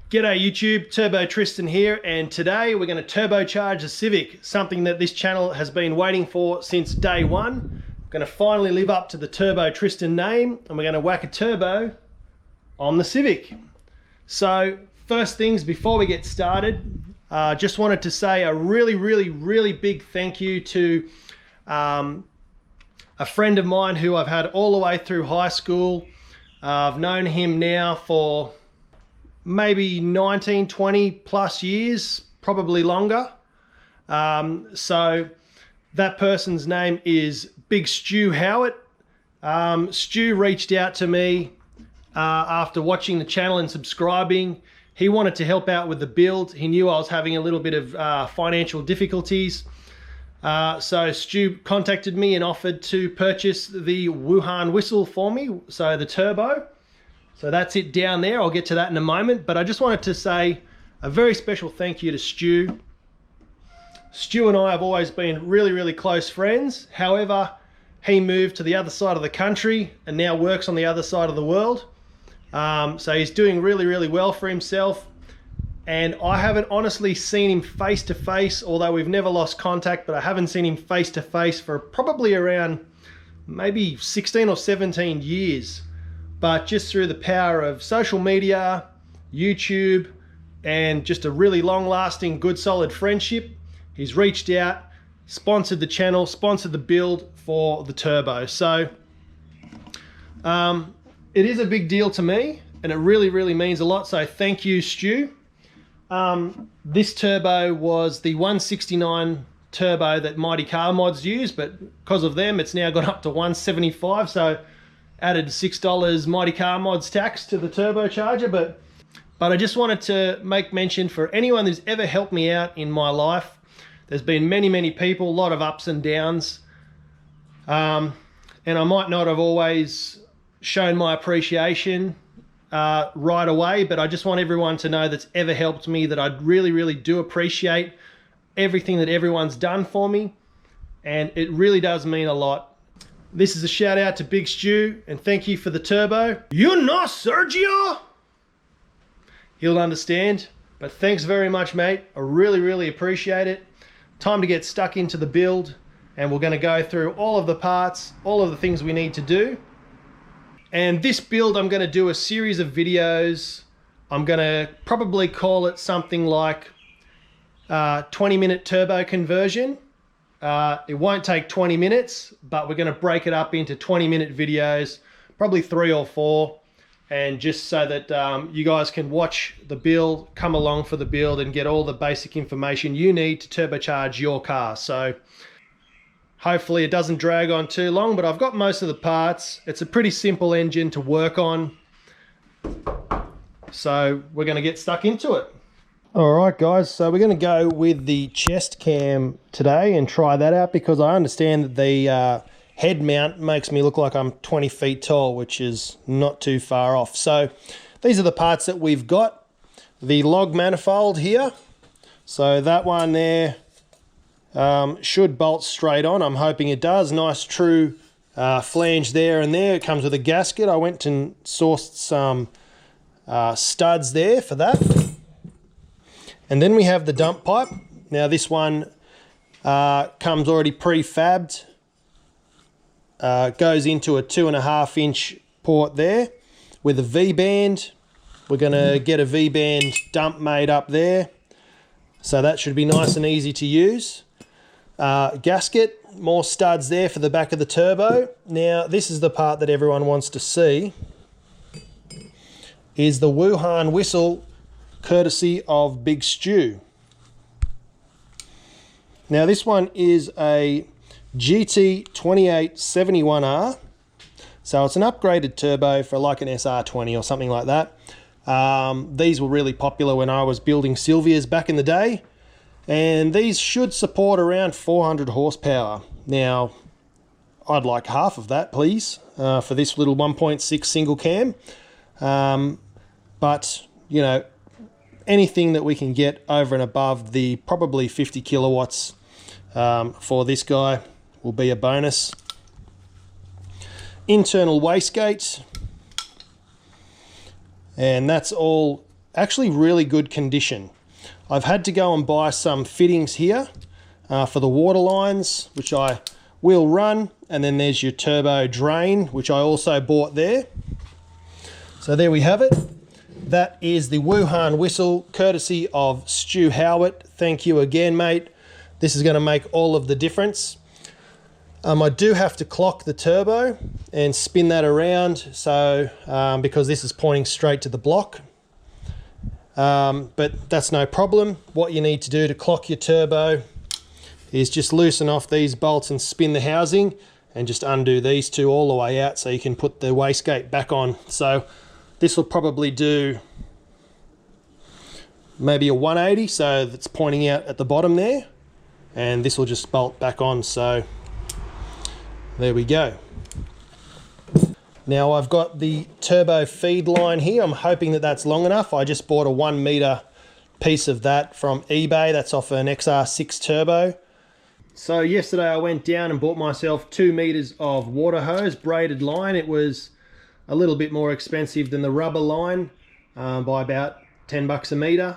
G'day YouTube, Turbo Tristan here, and today we're going to turbocharge the Civic, something that this channel has been waiting for since day one. We're going to finally live up to the Turbo Tristan name, and we're going to whack a turbo on the Civic. So first things before we get started, just wanted to say a really big thank you to a friend of mine who I've had all the way through high school. I've known him now for maybe 19, 20 plus years, probably longer. So that person's name is Big Stu Howard. Stu reached out to me after watching the channel and subscribing. He wanted to help out with the build. He knew I was having a little bit of financial difficulties. So Stu contacted me and offered to purchase the Wuhan whistle for me, so the turbo. So that's it down there. I'll get to that in a moment, but I just wanted to say a very special thank you to Stu. Stu and I have always been really close friends. However, he moved to the other side of the country and now works on the other side of the world. So he's doing really well for himself. And I haven't honestly seen him face to face, although we've never lost contact, but I haven't seen him face to face for probably around maybe 16 or 17 years. But just through the power of social media, YouTube, and just a really long-lasting, good, solid friendship, he's reached out, sponsored the channel, sponsored the build for the turbo. So it is a big deal to me, and it really means a lot. So thank you, Stu. This turbo was the 169 turbo that Mighty Car Mods use, but because of them, it's now gone up to 175. So added $6 Mighty Car Mods tax to the turbocharger, but I just wanted to make mention for anyone who's ever helped me out in my life. There's been many people, a lot of ups and downs, and I might not have always shown my appreciation right away, but I just want everyone to know that's ever helped me that I really do appreciate everything that everyone's done for me, and it really does mean a lot. This is a shout out to Big Stu, and thank you for the turbo. You know, Sergio? He'll understand, but thanks very much, mate. I really appreciate it. Time to get stuck into the build, and we're gonna go through all of the parts, all of the things we need to do. And this build, I'm gonna do a series of videos. I'm gonna probably call it something like 20-minute turbo conversion. It won't take 20 minutes, but we're going to break it up into 20-minute videos, probably 3 or 4, and just so that you guys can watch the build, come along for the build, and get all the basic information you need to turbocharge your car. So hopefully it doesn't drag on too long, but I've got most of the parts. It's a pretty simple engine to work on, so we're going to get stuck into it. Alright guys, so we're going to go with the chest cam today and try that out, because I understand that the head mount makes me look like I'm 20 feet tall, which is not too far off. So these are the parts that we've got. The log manifold here, so that one there should bolt straight on. I'm hoping it does. Nice true flange there and there. It comes with a gasket. I went and sourced some studs there for that. And then we have the dump pipe. Now this one comes already prefabbed. Goes into a 2.5 inch port there with a V-band. We're gonna get a V-band dump made up there. So that should be nice and easy to use. Gasket, more studs there for the back of the turbo. Now this is the part that everyone wants to see, is the Wuhan whistle, courtesy of Big Stu. Now this one is a GT2871R, so it's an upgraded turbo for like an SR20 or something like that. These were really popular when I was building Silvias back in the day, and these should support around 400 horsepower. Now I'd like half of that, please, for this little 1.6 single cam, but you know, anything that we can get over and above the probably 50 kilowatts for this guy will be a bonus. Internal wastegate, and that's all actually really good condition. I've had to go and buy some fittings here for the water lines, which I will run, and then there's your turbo drain, which I also bought there. So there we have it. That is the Wuhan whistle, courtesy of Stu Howard. Thank you again, mate. This is going to make all of the difference. I do have to clock the turbo and spin that around, so because this is pointing straight to the block. But that's no problem. What you need to do to clock your turbo is just loosen off these bolts and spin the housing, and just undo these two all the way out so you can put the wastegate back on. So this will probably do maybe a 180, so that's pointing out at the bottom there, and this will just bolt back on. So there we go. Now I've got the turbo feed line here. I'm hoping that that's long enough. I just bought a 1 meter piece of that from eBay. That's off an XR6 turbo. So yesterday I went down and bought myself 2 meters of water hose, braided line. It was a little bit more expensive than the rubber line by about 10 bucks a meter,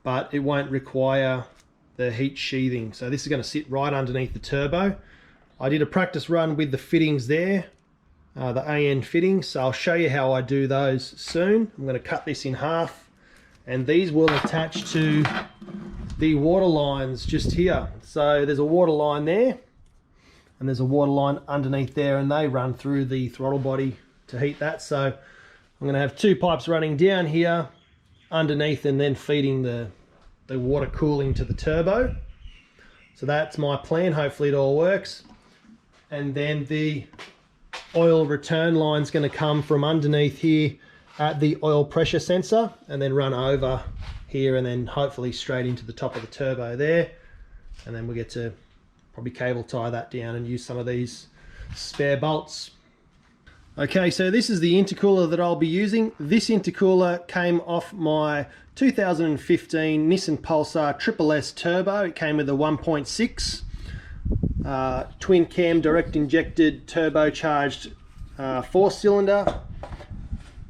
but it won't require the heat sheathing. So this is going to sit right underneath the turbo. I did a practice run with the fittings there, the AN fittings, so I'll show you how I do those soon. I'm going to cut this in half, and these will attach to the water lines just here. So there's a water line there, and there's a water line underneath there, and they run through the throttle body to heat that. So I'm going to have 2 pipes running down here underneath, and then feeding the water cooling to the turbo. So that's my plan. Hopefully it all works. And then the oil return line is going to come from underneath here at the oil pressure sensor, and then run over here, and then hopefully straight into the top of the turbo there. And then we'll get to probably cable tie that down and use some of these spare bolts. Okay, so this is the intercooler that I'll be using. This intercooler came off my 2015 Nissan Pulsar SSS turbo. It came with a 1.6 twin cam direct injected turbocharged 4-cylinder.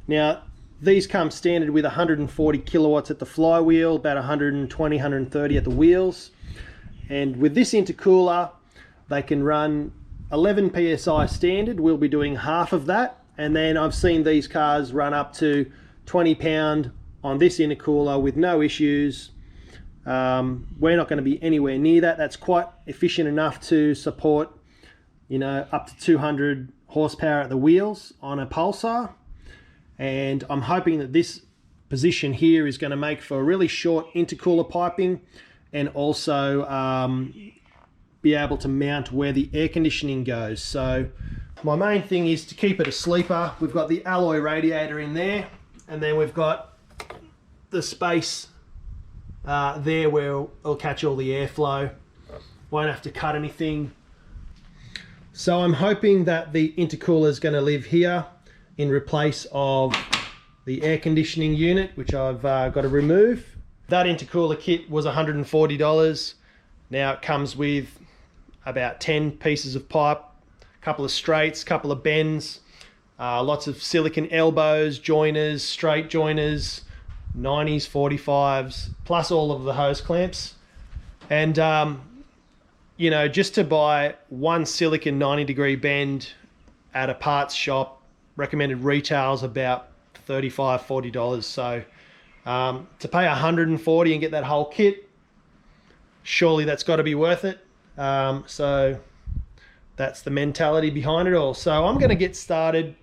Now these come standard with 140 kilowatts at the flywheel, about 120, 130 at the wheels. And with this intercooler, they can run 11 PSI standard. We'll be doing half of that. And then I've seen these cars run up to 20 pound on this intercooler with no issues. We're not going to be anywhere near that. That's quite efficient enough to support, you know, up to 200 horsepower at the wheels on a Pulsar. And I'm hoping that this position here is going to make for a really short intercooler piping, and also be able to mount where the air conditioning goes. So my main thing is to keep it a sleeper. We've got the alloy radiator in there, and then we've got the space there where it'll catch all the airflow. Won't have to cut anything. So I'm hoping that the intercooler is going to live here in replace of the air conditioning unit, which I've got to remove. That intercooler kit was $140. Now it comes with about 10 pieces of pipe, a couple of straights, a couple of bends, lots of silicon elbows, joiners, straight joiners, 90s, 45s, plus all of the hose clamps. And you know, just to buy one silicon 90-degree bend at a parts shop, recommended retails about $35, $40. So to pay $140 and get that whole kit, surely that's got to be worth it. So that's the mentality behind it all. So I'm going to get started.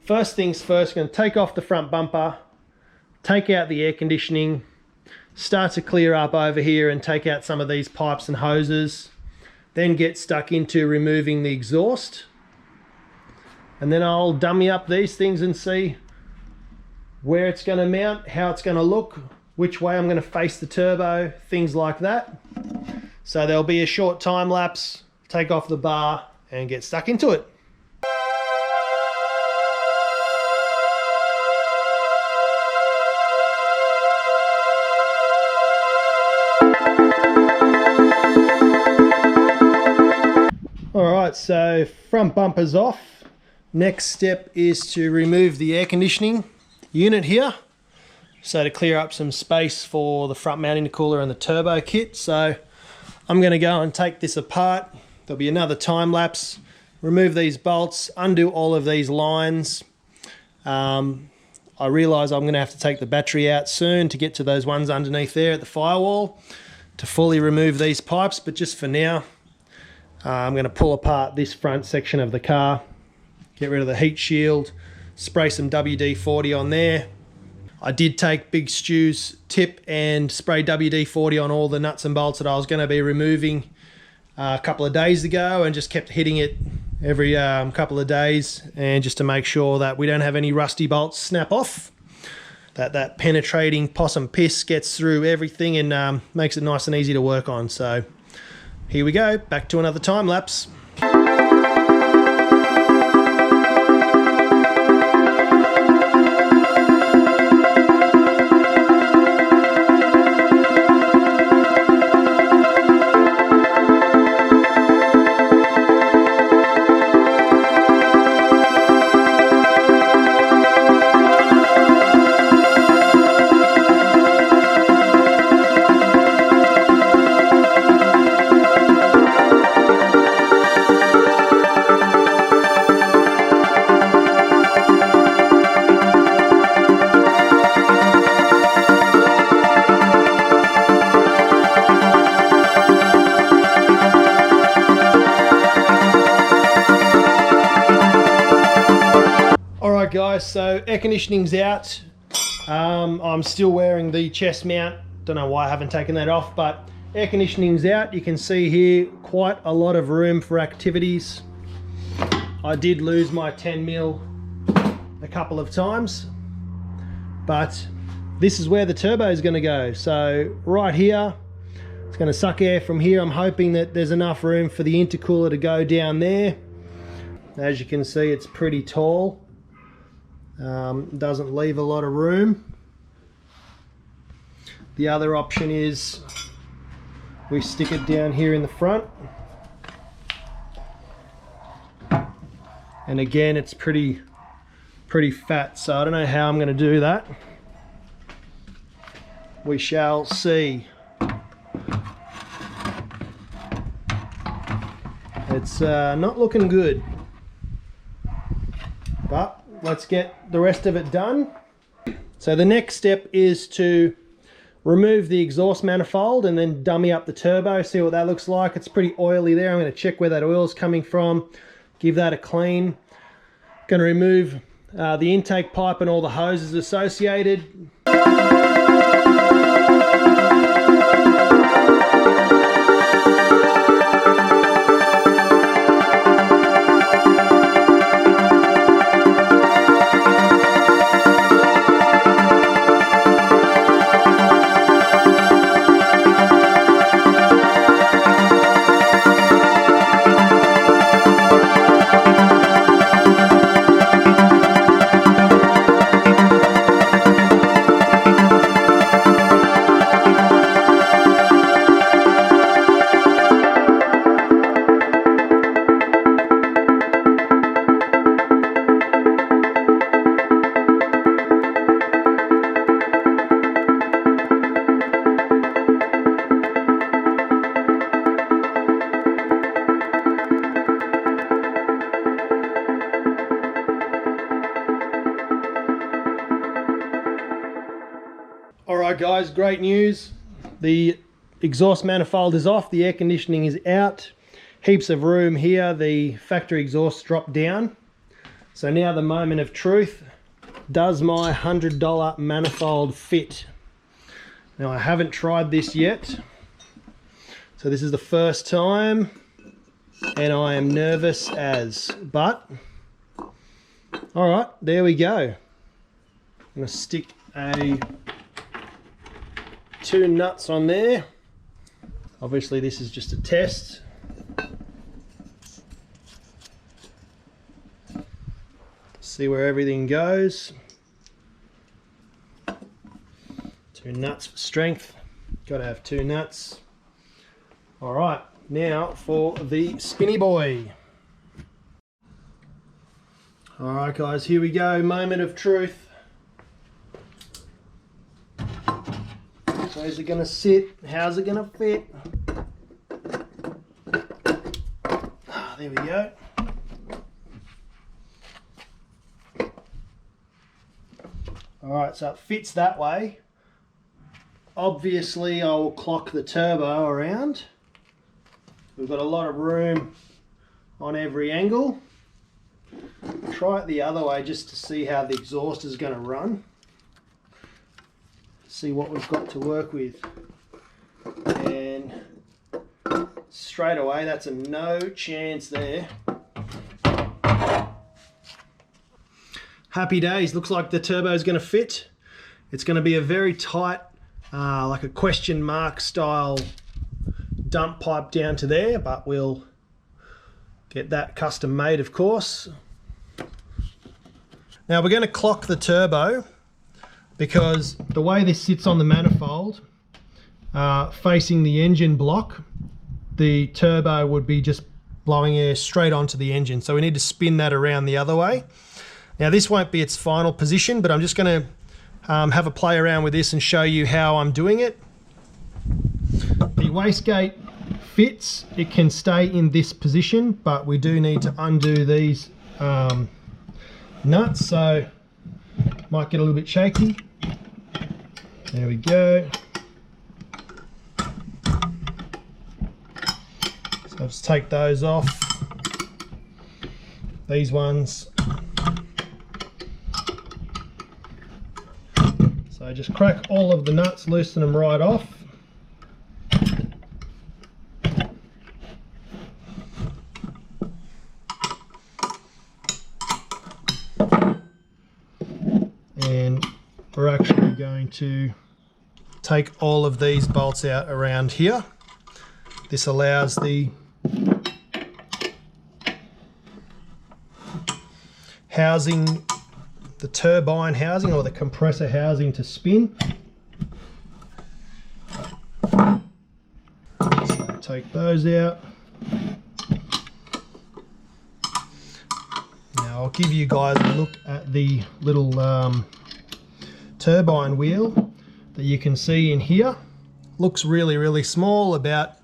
First things first, going to take off the front bumper, take out the air conditioning, start to clear up over here and take out some of these pipes and hoses, then get stuck into removing the exhaust. And then I'll dummy up these things and see where it's going to mount, how it's going to look, which way I'm going to face the turbo, things like that. So there'll be a short time lapse, take off the bar and get stuck into it. Alright, so front bumper's off. Next step is to remove the air conditioning unit here. so to clear up some space for the front mount intercooler and the turbo kit. So I'm going to go and take this apart. There'll be another time lapse, remove these bolts, undo all of these lines. I realise I'm going to have to take the battery out soon to get to those ones underneath there at the firewall to fully remove these pipes, but just for now I'm going to pull apart this front section of the car, get rid of the heat shield, spray some WD-40 on there. I did take Big Stu's tip and spray WD-40 on all the nuts and bolts that I was going to be removing a couple of days ago, and just kept hitting it every couple of days, and just to make sure that we don't have any rusty bolts snap off, that penetrating possum piss gets through everything and makes it nice and easy to work on. So here we go, back to another time lapse. Guys, so air conditioning's out. I'm still wearing the chest mount, don't know why I haven't taken that off, but air conditioning's out. You can see here quite a lot of room for activities. I did lose my 10mm a couple of times, but this is where the turbo is going to go. So right here, it's going to suck air from here. I'm hoping that there's enough room for the intercooler to go down there. As you can see, it's pretty tall. Doesn't leave a lot of room. The other option is we stick it down here in the front, and again it's pretty fat, so I don't know how I'm going to do that. We shall see. It's not looking good, but let's get the rest of it done. So the next step is to remove the exhaust manifold and then dummy up the turbo, see what that looks like. It's pretty oily there. I'm going to check where that oil is coming from, give that a clean. Going to remove the intake pipe and all the hoses associated. Alright guys, great news. The exhaust manifold is off, the air conditioning is out. Heaps of room here, the factory exhaust dropped down. So now the moment of truth. Does my $100 manifold fit? Now I haven't tried this yet. So this is the first time and I am nervous as, but alright, there we go. I'm going to stick two nuts on there. Obviously this is just a test. See where everything goes. Two nuts for strength. Got to have two nuts. All right, now for the spinny boy. All right guys, here we go, moment of truth. Where's it gonna sit? How's it gonna fit? Ah, there we go. Alright, so it fits that way. Obviously I will clock the turbo around. We've got a lot of room on every angle. Try it the other way just to see how the exhaust is going to run. See what we've got to work with. And straight away, that's a no chance there. Happy days. Looks like the turbo is going to fit. It's going to be a very tight, like a question mark style dump pipe down to there, but we'll get that custom made, of course. Now we're going to clock the turbo because the way this sits on the manifold, facing the engine block, the turbo would be just blowing air straight onto the engine. So we need to spin that around the other way. Now this won't be its final position, but I'm just going to have a play around with this and show you how I'm doing it. The wastegate fits, it can stay in this position, but we do need to undo these nuts, so might get a little bit shaky. There we go. So let's take those off. These ones. So just crack all of the nuts, loosen them right off. And we're actually going to take all of these bolts out around here. This allows the housing, the turbine housing or the compressor housing to spin. So take those out. Now I'll give you guys a look at the little turbine wheel that you can see in here. Looks really small, about,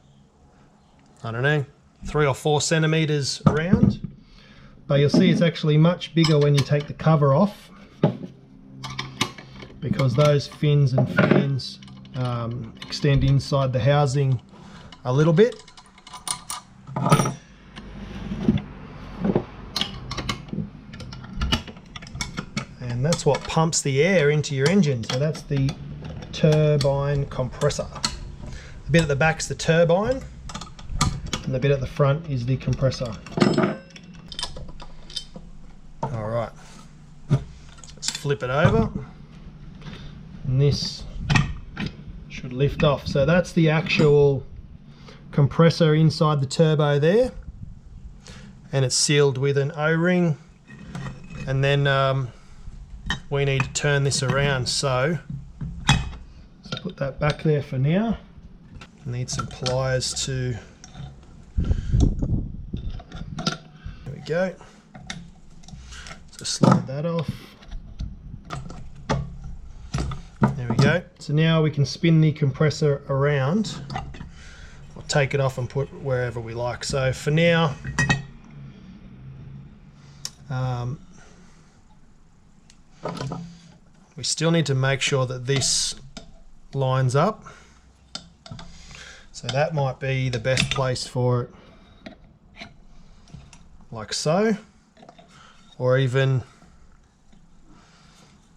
I don't know, 3 or 4 centimeters around. But you'll see it's actually much bigger when you take the cover off, because those fins and fans extend inside the housing a little bit. And that's what pumps the air into your engine. So that's the turbine compressor. The bit at the back's the turbine, and the bit at the front is the compressor. Alright, let's flip it over, and this should lift off. So that's the actual compressor inside the turbo there, and it's sealed with an O-ring, and then we need to turn this around. So let's put that back there for now. Need some pliers to, there we go. So slide that off. There we go. So now we can spin the compressor around, or take it off and put wherever we like. So for now, we still need to make sure that this lines up. So that might be the best place for it, like so, or even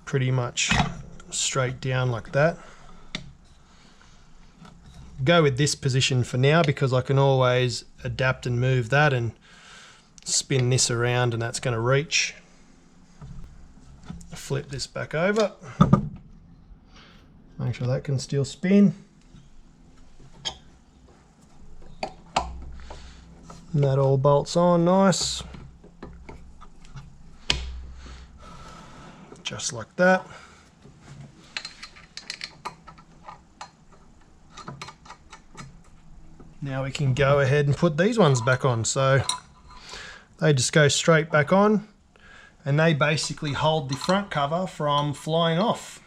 pretty much straight down like that. Go with this position for now because I can always adapt and move that and spin this around, and that's going to reach. Flip this back over, make sure that can still spin. And that all bolts on nice. Just like that. Now we can go ahead and put these ones back on. So they just go straight back on, and they basically hold the front cover from flying off.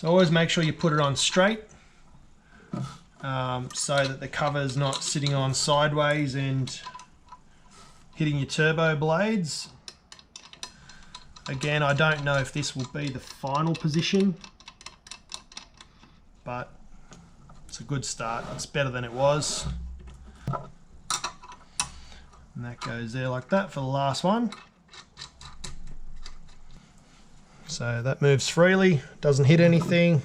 So always make sure you put it on straight so that the cover's not sitting on sideways and hitting your turbo blades. Again, I don't know if this will be the final position, but it's a good start. It's better than it was. And that goes there like that for the last one. So that moves freely, doesn't hit anything.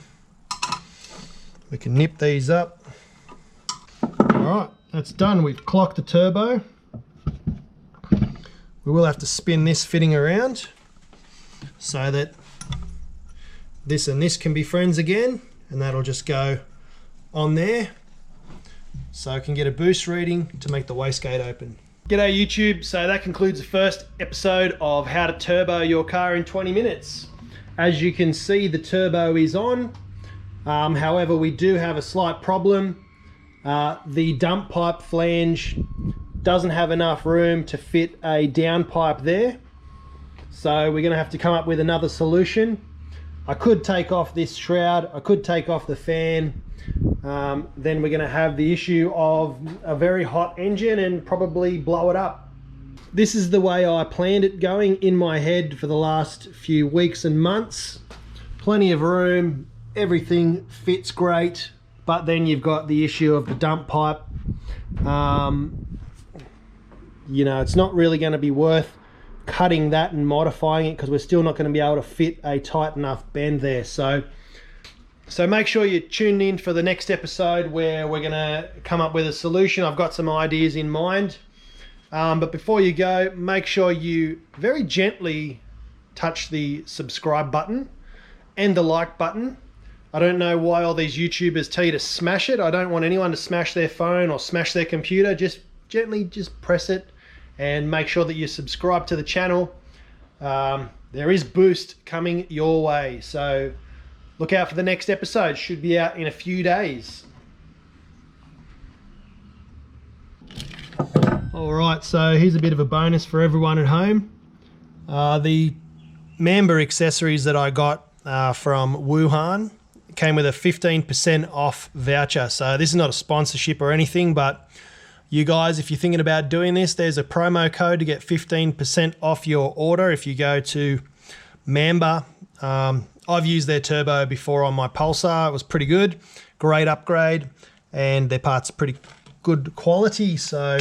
We can nip these up. All right, that's done. We've clocked the turbo. We will have to spin this fitting around so that this and this can be friends again, and that'll just go on there so I can get a boost reading to make the wastegate open. G'day YouTube, so that concludes the first episode of how to turbo your car in 20 minutes. As you can see, the turbo is on. However, we do have a slight problem. The dump pipe flange doesn't have enough room to fit a downpipe there. So we're gonna have to come up with another solution. I could take off this shroud, I could take off the fan, then we're gonna have the issue of a very hot engine and probably blow it up. This is the way I planned it going in my head for the last few weeks and months. Plenty of room, everything fits great, but then you've got the issue of the dump pipe. You know, it's not really going to be worth cutting that and modifying it because we're still not going to be able to fit a tight enough bend there. So make sure you tune in for the next episode where we're going to come up with a solution. I've got some ideas in mind. But before you go, make sure you very gently touch the subscribe button and the like button. I don't know why all these YouTubers tell you to smash it. I don't want anyone to smash their phone or smash their computer. Just gently just press it and make sure that you subscribe to the channel. There is boost coming your way, so look out for the next episode. Should be out in a few days. All right, so here's a bit of a bonus for everyone at home. The member accessories that I got from Wuhan came with a 15% off voucher. So this is not a sponsorship or anything, but you guys, if you're thinking about doing this, there's a promo code to get 15% off your order if you go to Member. I've used their turbo before on my Pulsar. It was pretty good, great upgrade, and their parts are pretty good quality. So